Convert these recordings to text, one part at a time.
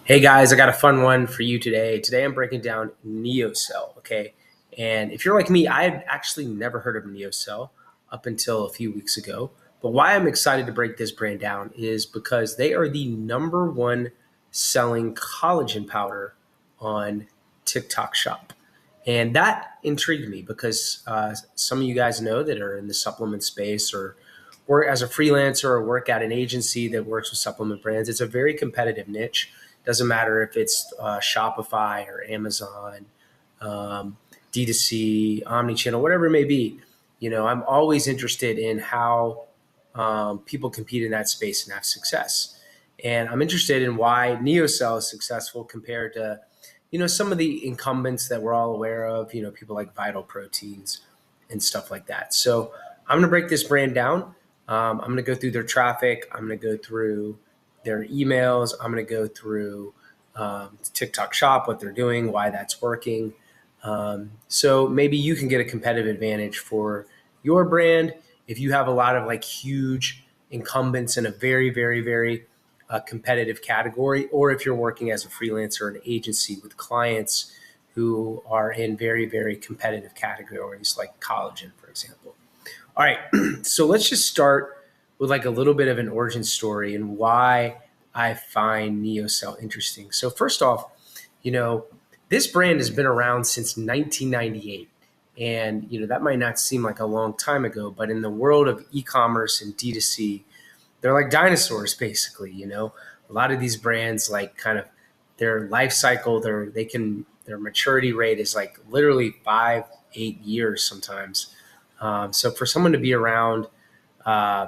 Hey guys, I got a fun one for you today. Today I'm breaking down NeoCell, okay? And if you're like me, I had actually never heard of NeoCell up until a few weeks ago. But why I'm excited to break this brand down is because they are the number one selling collagen powder on TikTok Shop. And that intrigued me because some of you guys know that are in the supplement space or work as a freelancer or work at an agency that works with supplement brands. It's a very competitive niche. Doesn't matter if it's Shopify or Amazon, um, D2C, omnichannel, whatever it may be. I'm always interested in how people compete in that space and have success. And I'm interested in why NeoCell is successful compared to, some of the incumbents that we're all aware of, people like Vital Proteins and stuff like that. So I'm going to break this brand down. I'm going to go through their traffic. I'm going to go through their emails. I'm going to go through TikTok Shop, what they're doing, why that's working. So maybe you can get a competitive advantage for your brand if you have a lot of like huge incumbents in a very, very, very competitive category, or if you're working as a freelancer or an agency with clients who are in very, very competitive categories like collagen, for example. All right, so let's just start with like a little bit of an origin story and why I find NeoCell interesting. So first off, you know, this brand has been around since 1998. And, that might not seem like a long time ago, but in the world of e-commerce and D2C, they're like dinosaurs, basically, A lot of these brands, like kind of their life cycle, their maturity rate is like literally 5, 8 years sometimes. So for someone to be around uh,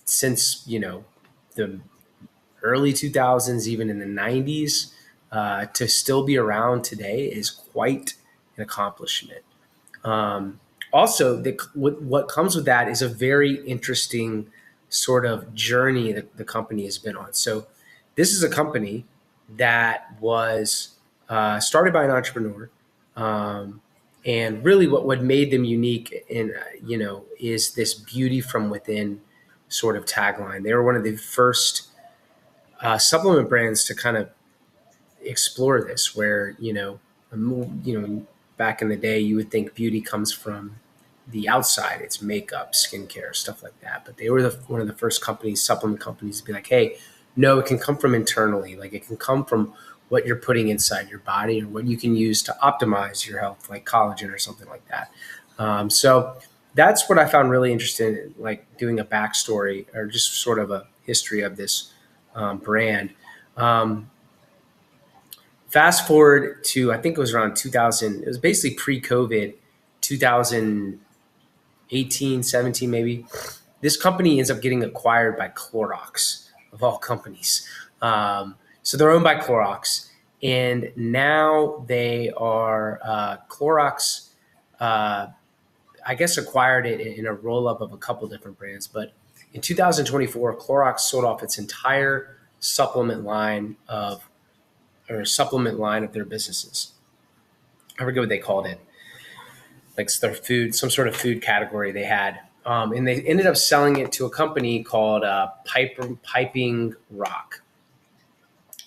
since the early 2000s, even in the 90s, to still be around today is quite an accomplishment. Um, Also, what comes with that is a very interesting sort of journey that the company has been on. So, this is a company that was started by an entrepreneur, um, and really, what made them unique, in is this beauty from within sort of tagline. They were one of the first supplement brands to kind of explore this, where back in the day, you would think beauty comes from the outside. It's makeup, skincare, stuff like that. But they were one of the first companies, supplement companies, to be like, hey, no, it can come from internally. Like it can come from what you're putting inside your body or what you can use to optimize your health, like collagen or something like that. So that's what I found really interesting, in, like doing a backstory or just sort of a history of this brand. Um, Fast forward to, I think it was around 2000. It was basically pre-COVID, 2018, 17 maybe. This company ends up getting acquired by Clorox, of all companies. So they're owned by Clorox, and now they are Clorox. Uh, I guess acquired it in a roll up of a couple different brands, but in 2024, Clorox sold off its entire supplement line of or supplement line of their businesses. I forget what they called it, like their food, some sort of food category they had. And they ended up selling it to a company called Piping Rock.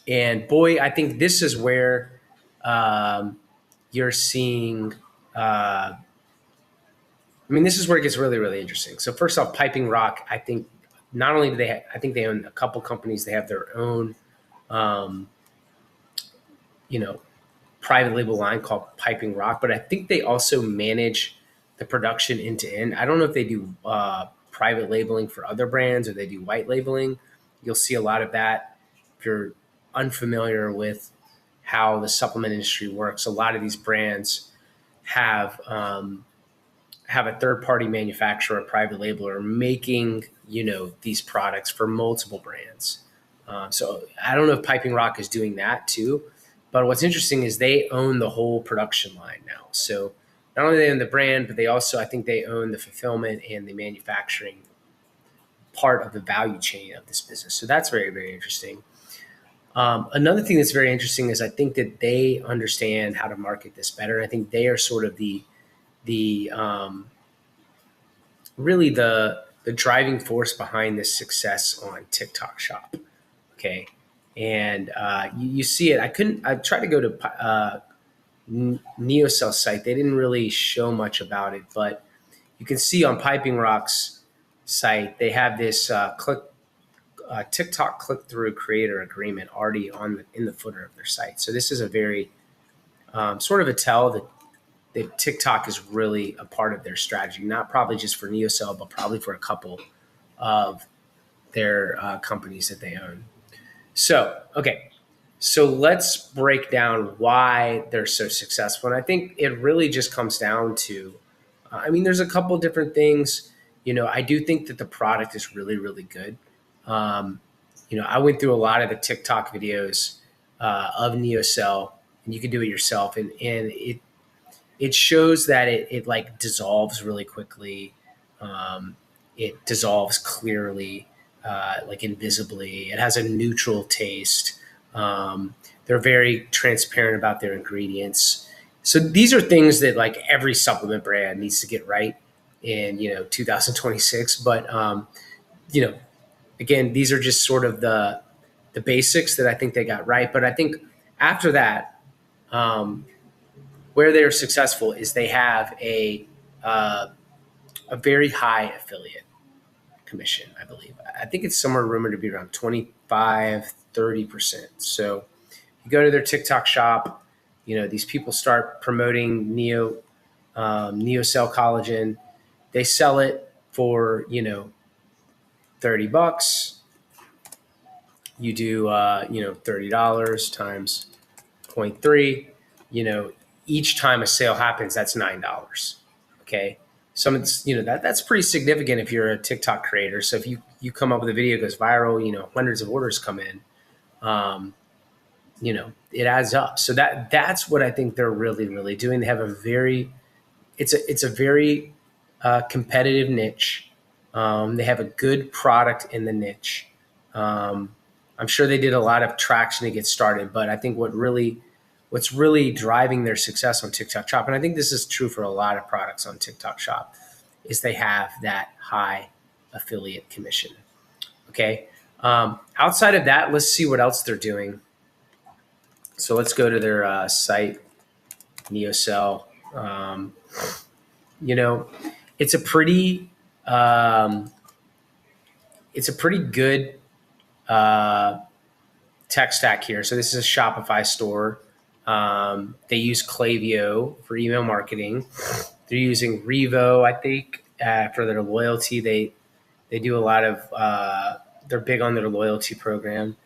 And boy, I think this is where you're seeing. This is where it gets really, really interesting. So first off, Piping Rock, I think not only do I think they own a couple companies. They have their own, um, you know, private label line called Piping Rock, but I think they also manage the production end to end. I don't know if they do private labeling for other brands or they do white labeling. You'll see a lot of that. If you're unfamiliar with how the supplement industry works, a lot of these brands have have a third party manufacturer, a private labeler making these products for multiple brands. So I don't know if Piping Rock is doing that too, but what's interesting is they own the whole production line now. So not only they own the brand, but they also, I think they own the fulfillment and the manufacturing part of the value chain of this business. So that's very, very interesting. Another thing that's very interesting is I think that they understand how to market this better. I think they are sort of the really the driving force behind this success on TikTok Shop. Okay, and you see it. I tried to go to NeoCell site. They didn't really show much about it, but you can see on Piping Rock's site they have this TikTok click-through creator agreement already in the footer of their site. So this is a very sort of a tell that TikTok is really a part of their strategy, not probably just for NeoCell, but probably for a couple of their companies that they own. So, okay. So let's break down why they're so successful. And I think it really just comes down to, there's a couple different things. I do think that the product is really, really good. I went through a lot of the TikTok videos of NeoCell, and you can do it yourself. And it shows that it like dissolves really quickly. It dissolves clearly, like invisibly. It has a neutral taste. They're very transparent about their ingredients. So these are things that like every supplement brand needs to get right in 2026. But again, these are just sort of the basics that I think they got right. But I think after that, where they're successful is they have a very high affiliate commission, I believe. I think it's somewhere rumored to be around 25-30%. So you go to their TikTok shop, these people start promoting NeoCell collagen. They sell it for, $30. You do, $30 times 0.3, each time a sale happens, that's $9. Okay. That's pretty significant if you're a TikTok creator. So if you come up with a video that goes viral, hundreds of orders come in, it adds up. So that's what I think they're really, really doing. They have it's a very competitive niche. They have a good product in the niche. I'm sure they did a lot of traction to get started, but I think what's really driving their success on TikTok Shop, and I think this is true for a lot of products on TikTok Shop, is they have that high affiliate commission. Okay. Outside of that, let's see what else they're doing. So let's go to their site, NeoCell. It's a pretty good tech stack here. So this is a Shopify store. They use Klaviyo for email marketing. They're using Revo, I think, for their loyalty. They do a lot of they're big on their loyalty program,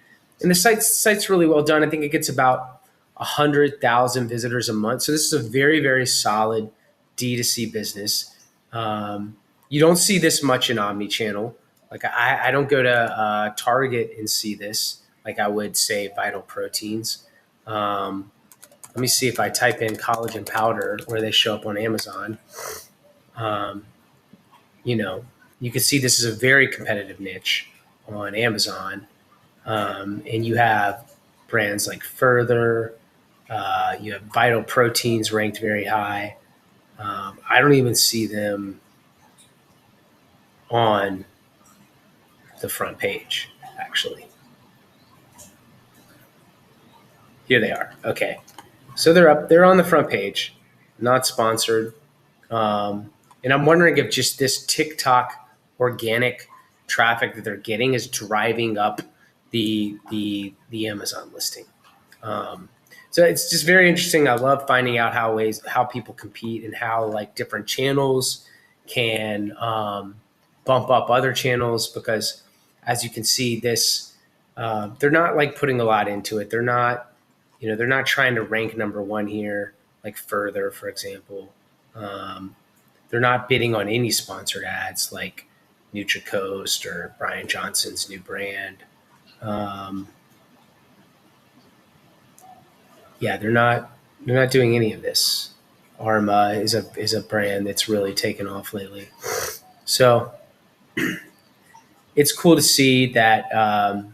and the site's really well done. I think it gets about 100,000 visitors a month. So this is a very, very solid D2C business. You don't see this much in omnichannel. Like I don't go to Target and see this like I would say Vital Proteins. Let me see if I type in collagen powder where they show up on Amazon. You can see this is a very competitive niche on Amazon. And you have brands like Further. You have Vital Proteins ranked very high. I don't even see them on the front page, actually. Here they are. Okay. So they're on the front page, not sponsored. And I'm wondering if just this TikTok organic traffic that they're getting is driving up the Amazon listing. So it's just very interesting. I love finding out how people compete and how like different channels can bump up other channels, because as you can see, this they're not like putting a lot into it. They're not trying to rank number one here, like Further, for example. They're not bidding on any sponsored ads like NutriCoast or Brian Johnson's new brand. They're not doing any of this. Arma is a brand that's really taken off lately. So it's cool to see that.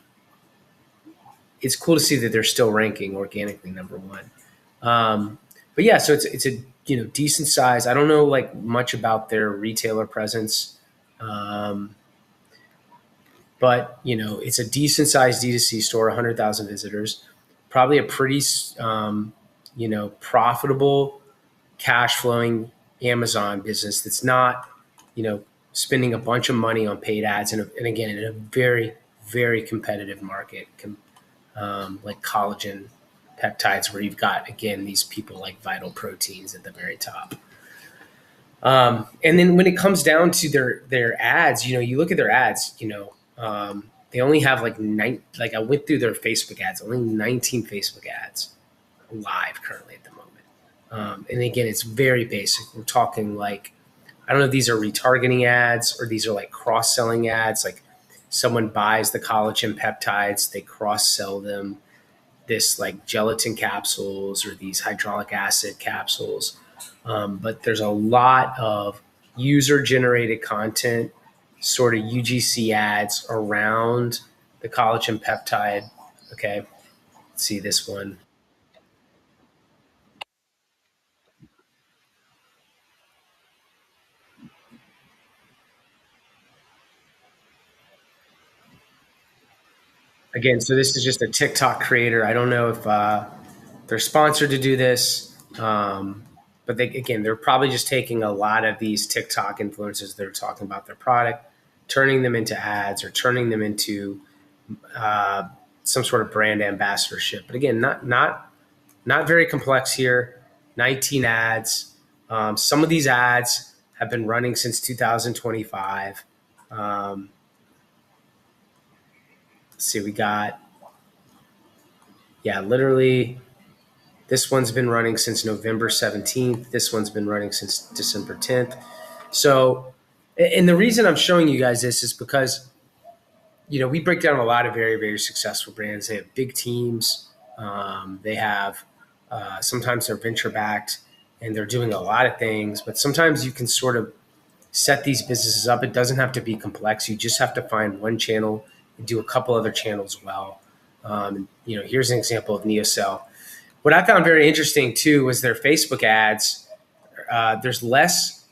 It's cool to see that they're still ranking organically number one. But yeah, so it's a decent size. I don't know like much about their retailer presence. but it's a decent sized D2C store, 100,000 visitors, probably a pretty profitable, cash flowing Amazon business that's not you know spending a bunch of money on paid ads, and again in a very very competitive market, like collagen peptides, where you've got again these people like Vital Proteins at the very top. And then when it comes down to their ads, you look at their ads, they only have like I went through their Facebook ads, only 19 Facebook ads live currently at the moment. And again, it's very basic. We're talking like, I don't know if these are retargeting ads or these are like cross selling ads. Like someone buys the collagen peptides, they cross sell them this like gelatin capsules or these hydraulic acid capsules. But there's a lot of user generated content, sort of UGC ads around the collagen peptide. Okay. Let's see this one. Again, so this is just a TikTok creator. I don't know if they're sponsored to do this, but they're probably just taking a lot of these TikTok influencers that are talking about their product, turning them into ads or turning them into uh, some sort of brand ambassadorship. But again, not very complex here. 19 ads. Some of these ads have been running since 2025. Let's see, we got, yeah, literally, this one's been running since November 17th. This one's been running since December 10th. So, and the reason I'm showing you guys this is because, we break down a lot of very, very successful brands. They have big teams. They have, sometimes they're venture backed and they're doing a lot of things, but sometimes you can sort of set these businesses up. It doesn't have to be complex. You just have to find one channel and do a couple other channels well. Here's an example of NeoCell. What I found very interesting too was their Facebook ads. There's less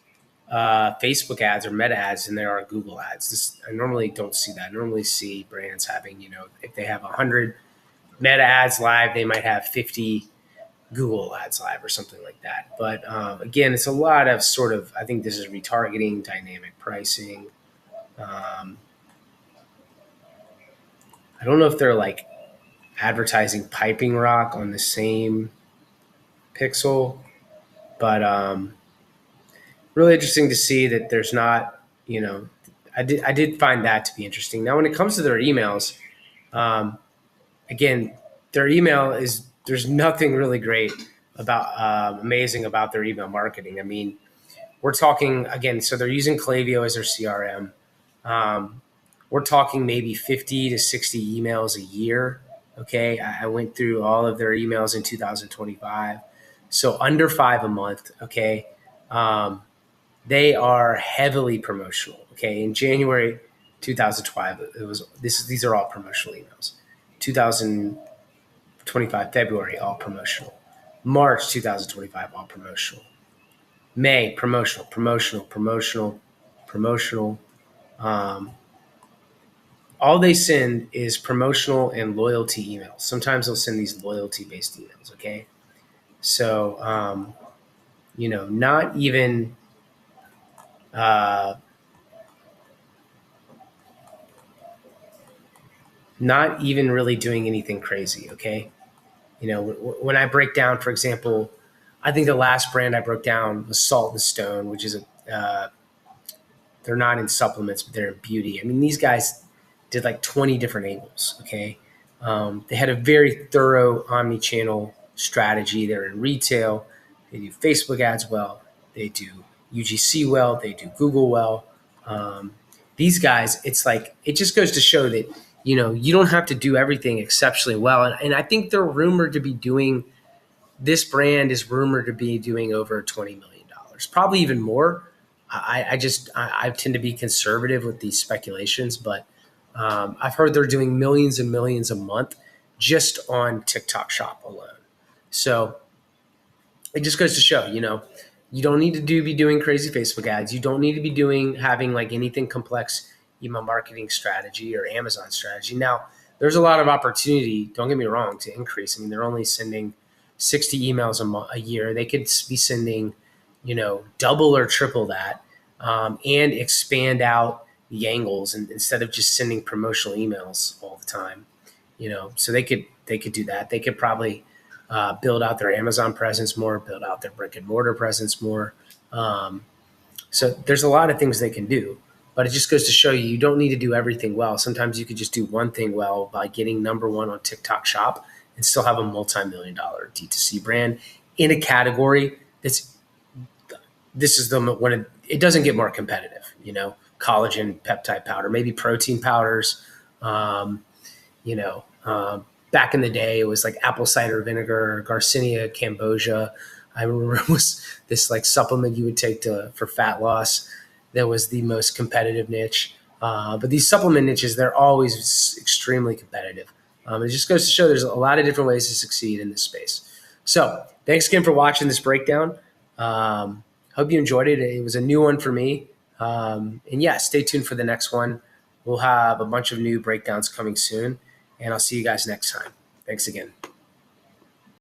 Facebook ads or meta ads than there are Google ads. I normally don't see that. I normally see brands having, if they have 100 meta ads live, they might have 50 Google ads live or something like that. But again, it's a lot of sort of, I think this is retargeting, dynamic pricing. Um, I don't know if they're like advertising piping rock on the same pixel, but really interesting to see that there's not, I did find that to be interesting. Now, when it comes to their emails, um, again, their email is, there's nothing really great about amazing about their email marketing. I mean, we're talking again, so they're using Klaviyo as their CRM. Um, we're talking maybe 50 to 60 emails a year. Okay, I went through all of their emails in 2025, so under five a month. Okay, um, they are heavily promotional. Okay, in January 2012, it was this. These are all promotional emails. 2025 February, all promotional. March 2025, all promotional. May, promotional, promotional, promotional, promotional. Um, all they send is promotional and loyalty emails. Sometimes they'll send these loyalty based emails. Okay, so not even uh, not even really doing anything crazy. Okay, when I break down, for example, I think the last brand I broke down was Salt and Stone, which is they're not in supplements, but they're in beauty. I mean, these guys did like 20 different angles. Okay. They had a very thorough omni-channel strategy. They're in retail. They do Facebook ads well. They do UGC well. They do Google well. Um, these guys, it's like, it just goes to show that, you don't have to do everything exceptionally well. And I think they're rumored to be doing, this brand is rumored to be doing over $20 million, probably even more. I tend to be conservative with these speculations, but I've heard they're doing millions and millions a month just on TikTok Shop alone. So it just goes to show, you don't need to be doing crazy Facebook ads. You don't need to be having like anything complex, email marketing strategy or Amazon strategy. Now, there's a lot of opportunity, don't get me wrong, to increase. I mean, they're only sending 60 emails a year. They could be sending, double or triple that, and expand out the angles, and instead of just sending promotional emails all the time. So they could do that. They could probably build out their Amazon presence more, build out their brick and mortar presence more. So there's a lot of things they can do, but it just goes to show you don't need to do everything well. Sometimes you could just do one thing well by getting number one on TikTok Shop and still have a multi-million-dollar D2C brand in a category this is the when it doesn't get more competitive. Collagen peptide powder, maybe protein powders. You know, back in the day, it was like apple cider vinegar, Garcinia cambogia. I remember it was this like supplement you would take for fat loss that was the most competitive niche. But these supplement niches, they're always extremely competitive. It just goes to show there's a lot of different ways to succeed in this space. So thanks again for watching this breakdown. Hope you enjoyed it. It was a new one for me. And yeah, stay tuned for the next one. We'll have a bunch of new breakdowns coming soon, and I'll see you guys next time. Thanks again.